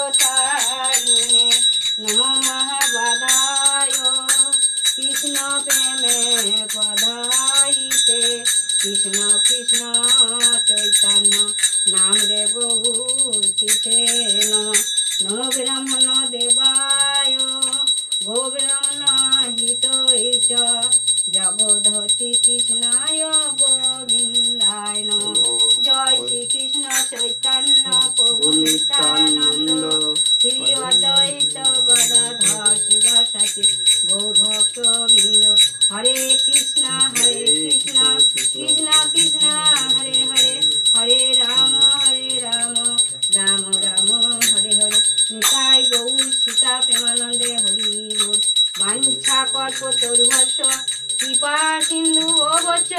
দেশতারিণে নমো মহাবাদায় কৃষ্ণ প্রেমে পধাইতে কৃষ্ণ কৃষ্ণ চৈতন্য নাম রে গৌরীতে নমঃ নমো ব্রাহ্মণ দেবায় গো ব্রাহ্মণ হিতৈ চ জগদ্ধতি কৃষ্ণায় গোবিন্দায় নমঃ জয় শ্রীকৃষ্ণ চৈতন্য প্রভু নিত্যানন্দ শ্রী অদ্বৈত গদাধর শিবসাচি গৌরভক্তবৃন্দ হরে কৃষ্ণ কৃষ্ণ কৃষ্ণ হরে হরে হরে রাম রাম রাম হরে হরে নিতাই গৌর সীতা প্রেমানন্দে হরি বল বাঞ্ছা কল্পতরুভস্য কৃপা সিন্ধু অবচ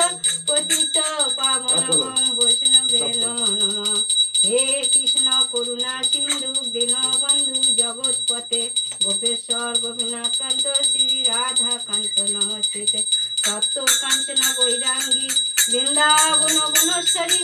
পতিত পাবনম বৈষ্ণবে নমো নমঃ হে কৃষ্ণ করুণা সিন্ধু দীনবন্ধু জগৎপতে গোপেশ্বর গোপীনাথ কান্ত শ্রী রাধা কান্ত নমস্তে সত্য কাঞ্চন গৈরাঙ্গী বৃন্দাবন বনশ্বরী